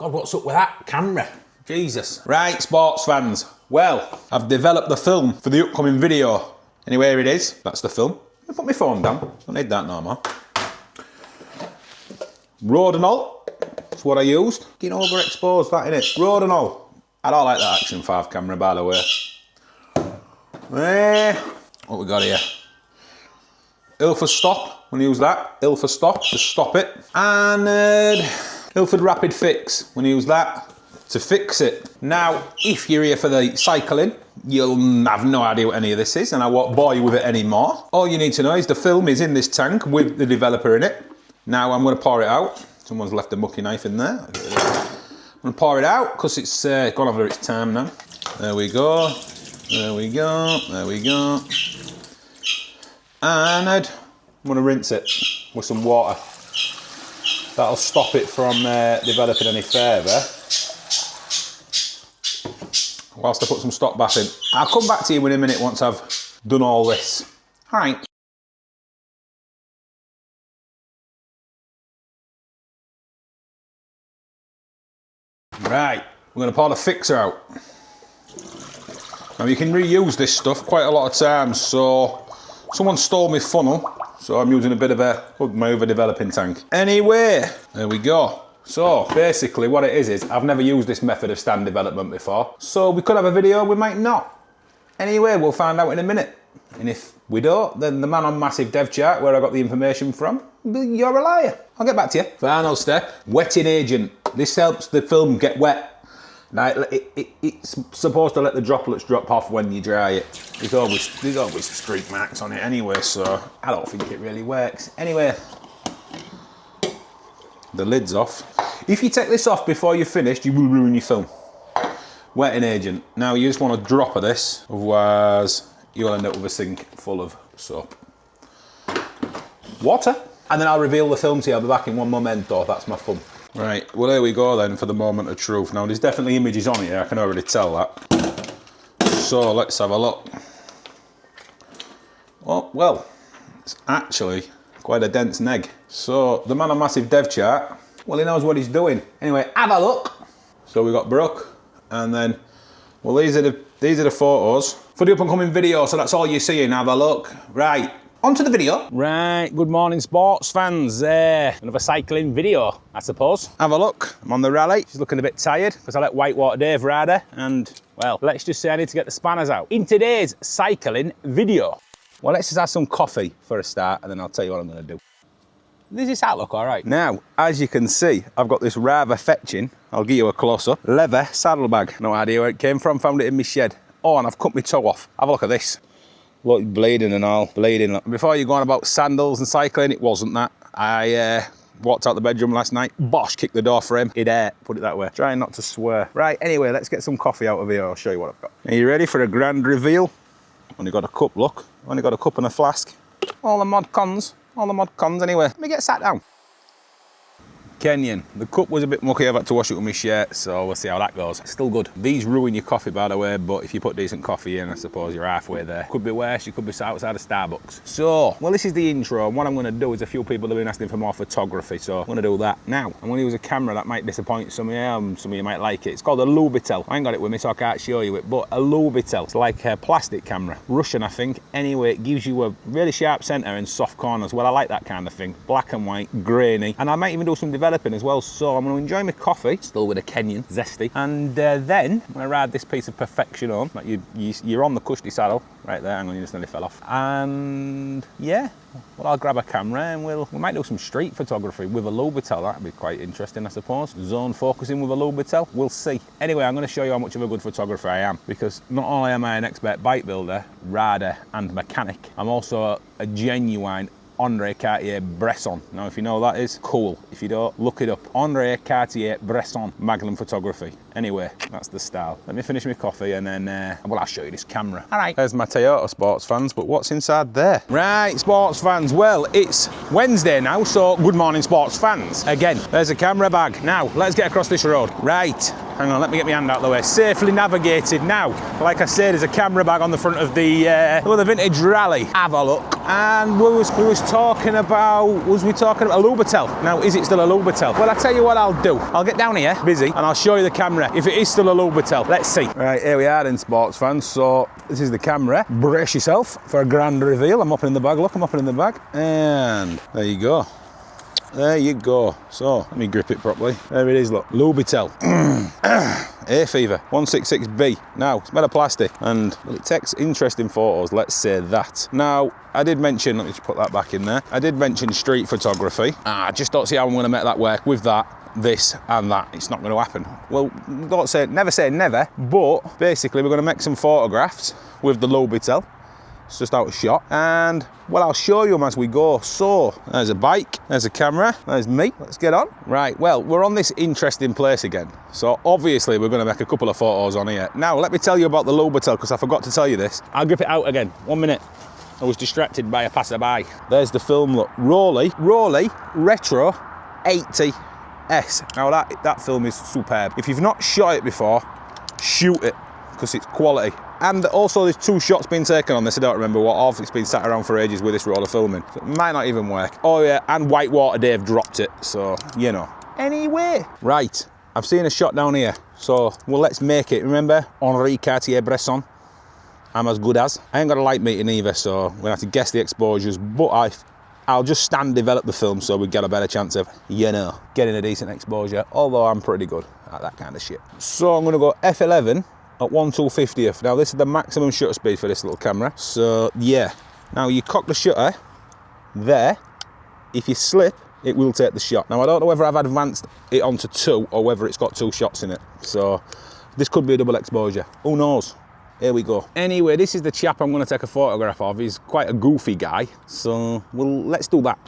God, what's up with that camera? Jesus. Right, sports fans. Well, I've developed the film for the upcoming video. Anyway, here it is. That's the film. Let me put my phone down. Don't need that no more. Rodinal. That's what I used. Getting overexposed, that innit? Rodinal. I don't like that Action 5 camera, by the way. What we got here? Ilford Stop. I'm gonna use that. Ilford Stop to stop it. And Ilford Rapid Fix. I'm gonna use that to fix it. Now, if you're here for the cycling, you'll have no idea what any of this is, and I won't bore you with it anymore. All you need to know is the film is in this tank with the developer in it. Now I'm going to pour it out. Someone's left a mucky knife in there. I'm going to pour it out because it's gone over its time now. There we go. There we go. There we go. And I'm going to rinse it with some water. That'll stop it from developing any further. Whilst I put some stock bath in. I'll come back to you in a minute once I've done all this. All right. Right, we're going to pour the fixer out. Now you can reuse this stuff quite a lot of times, so someone stole my funnel, so I'm using a bit of my other developing tank. Anyway, there we go. So basically what it is I've never used this method of stand development before, so we could have a video, we might not. Anyway, we'll find out in a minute. And if we don't, then the man on Massive Dev Chart, where I got the information from, you're a liar. I'll get back to you. Final step, wetting agent. This helps the film get wet. Now, it's supposed to let the droplets drop off when you dry it. There's always streak marks on it anyway, so I don't think it really works. Anyway, the lid's off. If you take this off before you're finished, you will ruin your film. Wetting agent. Now you just want a drop of this, otherwise you'll end up with a sink full of soap. Water. And then I'll reveal the film to you. I'll be back in one momento. That's my fun. Right, well here we go then for the moment of truth. Now there's definitely images on here, I can already tell that. So let's have a look. Oh, well, it's actually quite a dense neg. So the man on Massive Dev Chart, well, he knows what he's doing. Anyway, have a look. So we got Brooke, and then, well, these are the photos for the up and coming video. So that's all you're seeing. Have a look. Right. On to the video. Right, good morning sports fans. Another cycling video, I suppose. Have a look, I'm on the Raleigh. She's looking a bit tired because I let Whitewater Dave ride her, and well, let's just say I need to get the spanners out. In today's cycling video, well, let's just have some coffee for a start, and then I'll tell you what I'm gonna do. Does this hat look all right? Now, as you can see, I've got this rather fetching, I'll give you a close-up, leather saddlebag. No idea where it came from, found it in my shed. Oh, and I've cut my toe off. Have a look at this. Look, bleeding and all, bleeding. Before you go on about sandals and cycling, it wasn't that. I walked out the bedroom last night, bosh, kicked the door frame, it ate, put it that way. Trying not to swear. Right, anyway, let's get some coffee out of here, I'll show you what I've got. Are you ready for a grand reveal? Only got a cup, look. Only got a cup and a flask. All the mod cons anyway. Let me get sat down. Kenyan. The cup was a bit mucky, I've had to wash it with my shirt, so we'll see how that goes. Still good. These ruin your coffee, by the way, but if you put decent coffee in, I suppose you're halfway there. Could be worse, you could be sat outside of Starbucks. So, well, this is the intro, and what I'm gonna do is a few people have been asking for more photography, so I'm gonna do that. Now, I'm gonna use a camera that might disappoint some of you might like it. It's called a Lubitel. I ain't got it with me, so I can't show you it, but a Lubitel. It's like a plastic camera. Russian, I think. Anyway, it gives you a really sharp center and soft corners. Well, I like that kind of thing. Black and white, grainy, and I might even do some developing as well, so I'm going to enjoy my coffee, still with a Kenyan, zesty, and then I'm going to ride this piece of perfection on. Like you're on the cushy saddle, right there, hang on, you just nearly fell off. And yeah, well, I'll grab a camera and we might do some street photography with a Lubitel. That'd be quite interesting, I suppose. Zone focusing with a Lubitel, we'll see. Anyway, I'm going to show you how much of a good photographer I am, because not only am I an expert bike builder, rider, and mechanic, I'm also a genuine André Cartier-Bresson. Now, if you know what that is, cool. If you don't, look it up. André Cartier-Bresson Magnum Photography. Anyway, that's the style. Let me finish my coffee and then, well, I'll show you this camera. All right. There's my Toyota, sports fans, but what's inside there? Right, sports fans, well, it's Wednesday now, so good morning, sports fans. Again, there's a camera bag. Now, let's get across this road. Right, hang on, let me get my hand out of the way. Safely navigated. Now, like I said, there's a camera bag on the front of the vintage Raleigh. Have a look. And we was talking about, was we talking about a Lubitel? Now, is it still a Lubitel? Well, I tell you what I'll do. I'll get down here, busy, and I'll show you the camera. If it is still a Lubitel, let's see. Right, here we are then, sports fans. So this is the camera. Brace yourself for a grand reveal. I'm opening the bag, look, I'm opening the bag. And there you go. There you go. So, let me grip it properly. There it is, look. Lubitel. Hay fever, 166B. Now, it's made of plastic, and well, it takes interesting photos, let's say that. Now, I did mention, let me just put that back in there. I did mention street photography. I just don't see how I'm going to make that work with that, this, and that. It's not going to happen. Well, never say never, but basically, we're going to make some photographs with the Lubitel. It's just out of shot, and well, I'll show you them as we go. So there's a bike, there's a camera, there's me. Let's get on. Right, well, we're on this interesting place again, so obviously we're going to make a couple of photos on here. Now let me tell you about the Lubitel, because I forgot to tell you this. I'll grip it out again. 1 minute. I was distracted by a passerby. There's the film, look. Rollei Retro 80S. Now that film is superb. If you've not shot it before, shoot it, because it's quality. And also there's 2 shots being taken on this, I don't remember what of. It's been sat around for ages with this roller filming. So it might not even work. Oh yeah, and Whitewater Dave dropped it, so you know. Anyway. Right, I've seen a shot down here. So, well, let's make it. Remember, Henri Cartier-Bresson? I'm as good as. I ain't got a light meeting either, so we're gonna have to guess the exposures, but I'll just stand develop the film so we get a better chance of, you know, getting a decent exposure, although I'm pretty good at that kind of shit. So I'm gonna go f11, at 1/250th. Now this is the maximum shutter speed for this little camera. So yeah, now you cock the shutter there. If you slip, it will take the shot. Now I don't know whether I've advanced it onto 2 or whether it's got 2 shots in it. So this could be a double exposure. Who knows? Here we go. Anyway, this is the chap I'm going to take a photograph of. He's quite a goofy guy. So well, let's do that.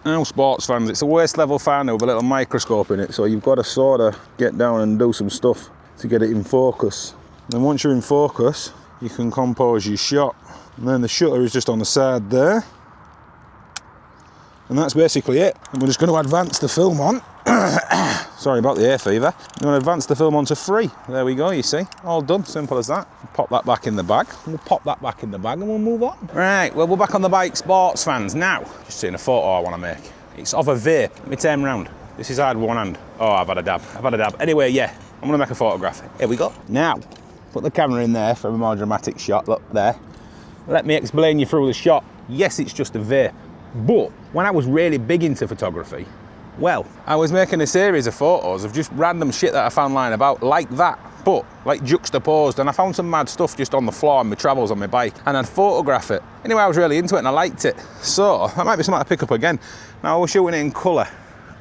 Now, sports fans, it's a waist level finder with a little microscope in it, so you've got to sort of get down and do some stuff to get it in focus. Then once you're in focus, you can compose your shot. And then the shutter is just on the side there. And that's basically it. And we're just going to advance the film on. Sorry about the hay fever. I'm going to advance the film onto 3. There we go, you see. All done, simple as that. Pop that back in the bag. We'll pop that back in the bag and we'll move on. Right, well, we're back on the bike, sports fans. Now, just seeing a photo I want to make. It's of a vape. Let me turn round. This is hard with one hand. Oh, I've had a dab. Anyway, yeah, I'm going to make a photograph. Here we go. Now, put the camera in there for a more dramatic shot. Look, there. Let me explain you through the shot. Yes, it's just a vape. But when I was really big into photography, well, I was making a series of photos of just random shit that I found lying about, like that, but like juxtaposed, and I found some mad stuff just on the floor in my travels on my bike, and I'd photograph it. Anyway, I was really into it and I liked it. So, that might be something to pick up again. Now, I was shooting it in colour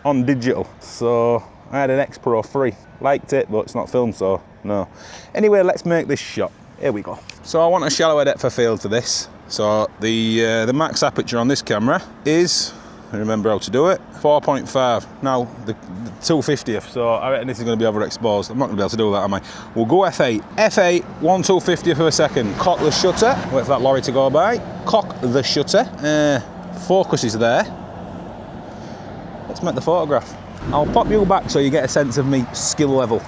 on digital, so I had an X Pro 3. Liked it, but it's not filmed, so no. Anyway, let's make this shot. Here we go. So I want a shallower depth of field to this. So the max aperture on this camera is, I remember how to do it, 4.5. Now the 250th, so I reckon this is going to be overexposed. I'm not going to be able to do that, am I? We'll go f8. f8, 1/250th of a second. Cock the shutter. Wait for that lorry to go by. Cock the shutter. Focus is there. Let's make the photograph. I'll pop you back so you get a sense of me skill level.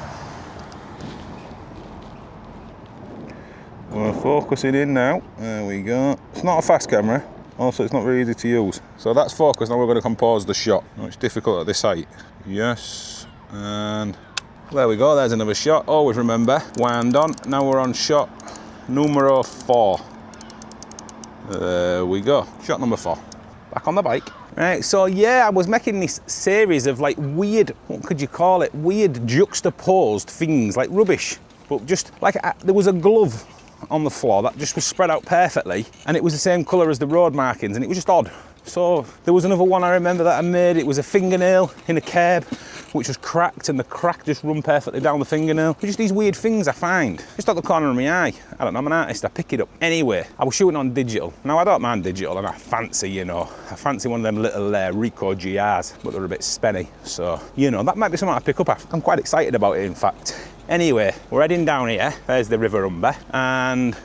We're focusing in now. There we go. It's not a fast camera. Also, it's not very easy to use. So that's focused. Now we're going to compose the shot. Oh, it's difficult at this height. Yes. And there we go. There's another shot. Always remember, wind on. Now we're on shot numero 4. There we go. Shot number 4. Back on the bike. Right, so yeah, I was making this series of like weird, what could you call it? Weird juxtaposed things, like rubbish. But just like, there was a glove on the floor that just was spread out perfectly, and it was the same colour as the road markings, and it was just odd. So there was another one I remember that I made. It was a fingernail in a curb which was cracked, and the crack just run perfectly down the fingernail. Just these weird things I find just at the corner of my eye. I don't know, I'm an artist, I pick it up. Anyway, I was shooting on digital. Now I don't mind digital, and I fancy, you know, I fancy one of them little Ricoh GRs, but they're a bit spenny, so you know, that might be something I pick up. I'm quite excited about it, in fact. Anyway, we're heading down here. There's the River Humber, and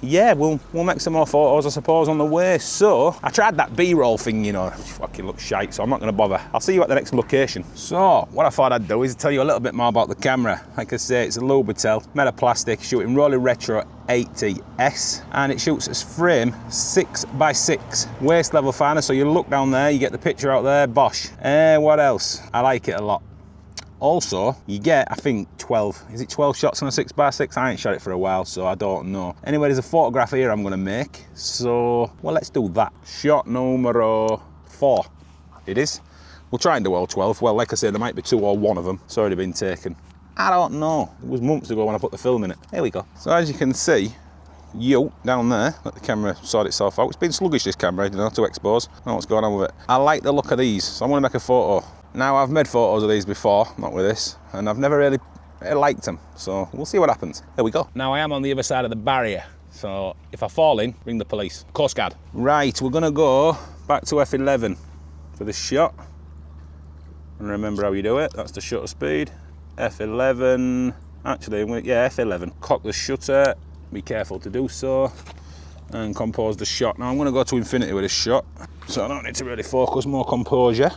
yeah, we'll make some more photos, I suppose, on the way. So I tried that B-roll thing, you know, it fucking looks shite, so I'm not going to bother. I'll see you at the next location. So what I thought I'd do is tell you a little bit more about the camera. Like I say, it's a Lubitel, made of plastic, shooting Rollei Retro 80S, and it shoots its frame 6x6 waist level finder. So you look down there, you get the picture out there, bosh. What else? I like it a lot. Also, you get, I think, 12 shots on a 6x6? I ain't shot it for a while, so I don't know. Anyway, there's a photograph here I'm gonna make, so, well, let's do that. Shot numero 4, it is. We'll try and do all 12. Well, like I said, there might be 2 or 1 of them. It's already been taken. I don't know. It was months ago when I put the film in it. Here we go. So as you can see, down there, let the camera sort itself out. It's been sluggish, this camera, you know, to expose. I don't know what's going on with it. I like the look of these, so I'm gonna make a photo. Now, I've made photos of these before, not with this, and I've never really liked them, so we'll see what happens. There we go. Now, I am on the other side of the barrier, so if I fall in, ring the police. Coast Guard. Right, we're gonna go back to F11 for this shot. And remember how you do it, that's the shutter speed. F11, actually, yeah, F11. Cock the shutter, be careful to do so, and compose the shot. Now, I'm gonna go to infinity with this shot, so I don't need to really focus, more composure.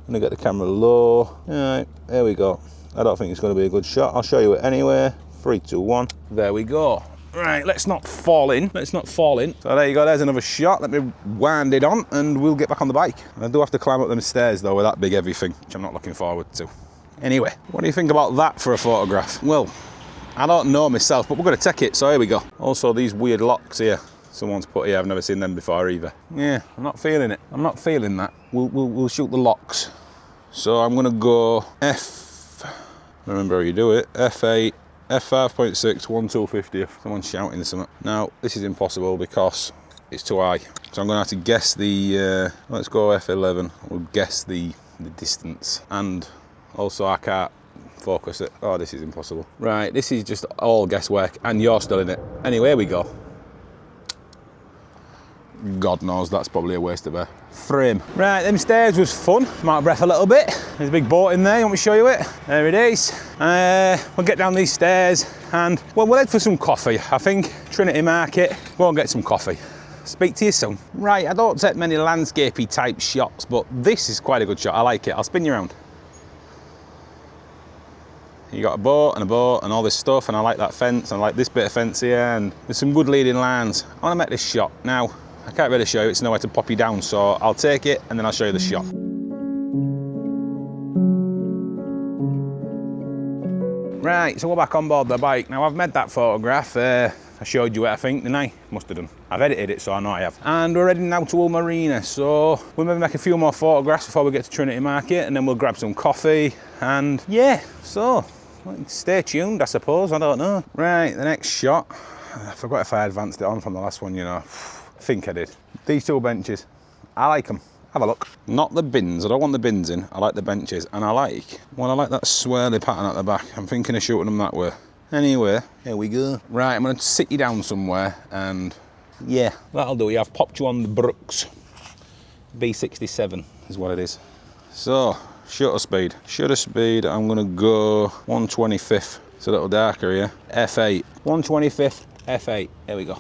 I'm gonna get the camera low. All right, there we go. I don't think it's gonna be a good shot. I'll show you it anyway. 3, 2, 1. There we go. Right, let's not fall in. Let's not fall in. So there you go, there's another shot. Let me wind it on and we'll get back on the bike. I do have to climb up them stairs though with that big heavy thing, which I'm not looking forward to. Anyway, what do you think about that for a photograph? Well, I don't know myself, but we're gonna take it, so here we go. Also, these weird locks here. Someone's put here, I've never seen them before either. Yeah, I'm not feeling it. I'm not feeling that. We'll shoot the locks. So I'm gonna go remember how you do it, F8, F5.6, 1/250th. Someone's shouting something. Now, this is impossible because it's too high. So I'm gonna have to guess the, let's go F11. We'll guess the distance. And also I can't focus it. Oh, this is impossible. Right, this is just all guesswork and you're still in it. Anyway, here we go. God knows, that's probably a waste of a frame. Right, them stairs was fun. I'm out of breath a little bit. There's a big boat in there, you want me to show you it? There it is. We'll get down these stairs and, well, we'll head for some coffee. I think Trinity Market, go and get some coffee. Speak to you soon. Right, I don't take many landscapey type shots, but this is quite a good shot. I like it. I'll spin you around. You got a boat and all this stuff, and I like that fence, and I like this bit of fence here, and there's some good leading lines. I want to make this shot. Now, I can't really show you, it's nowhere to pop you down, so I'll take it and then I'll show you the shot. Right, so we're back on board the bike. Now I've made that photograph, I showed you it I think, didn't I? Must have done. I've edited it so I know I have. And we're heading now to Marina, so we'll maybe make a few more photographs before we get to Trinity Market, and then we'll grab some coffee, and yeah, so stay tuned I suppose, I don't know. Right, the next shot, I forgot if I advanced it on from the last one, you know. I think I did. These 2 benches, I like them. Have a look. Not the bins, I don't want the bins in, I like the benches, and I like that swirly pattern at the back. I'm thinking of shooting them that way. Anyway, here we go. Right, I'm gonna sit you down somewhere, and yeah, that'll do. I've popped you on the Brooks. B67 is what it is. So, shutter speed. Shutter speed, I'm gonna go 1/25th. It's a little darker here. F8. 1/25th, F8. There we go.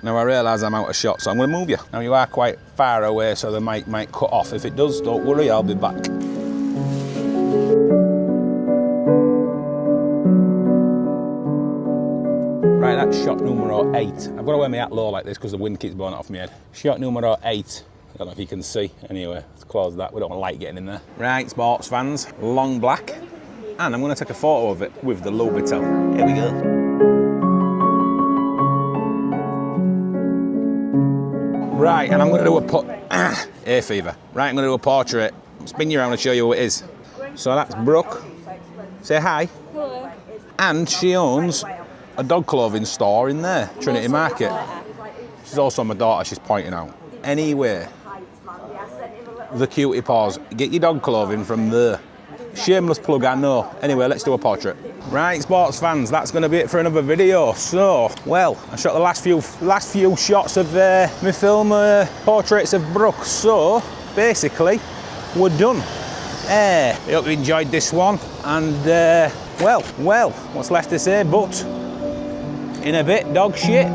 Now I realise I'm out of shot, so I'm going to move you. Now you are quite far away, so the mic might cut off. If it does, don't worry, I'll be back. Right, that's shot numero 8. I've got to wear my hat low like this because the wind keeps blowing it off my head. Shot numero 8. I don't know if you can see. Anyway, let's close that. We don't want light getting in there. Right, sports fans, long black. And I'm going to take a photo of it with the Lubitel. Here we go. Right, and I'm going to do hay fever. Right, I'm going to do a portrait. Spin you around and show you who it is. So that's Brooke. Say hi. Hello. And she owns a dog clothing store in there, Trinity Market. She's also my daughter, she's pointing out. Anyway, the cutie paws. Get your dog clothing from there. Shameless plug, I know. Anyway, let's do a portrait. Right, sports fans, that's going to be it for another video. So, well, I shot the last few shots of my film portraits of Brooke. So, basically, we're done. I hope you enjoyed this one. And, well, what's left to say but In a bit, dog shit.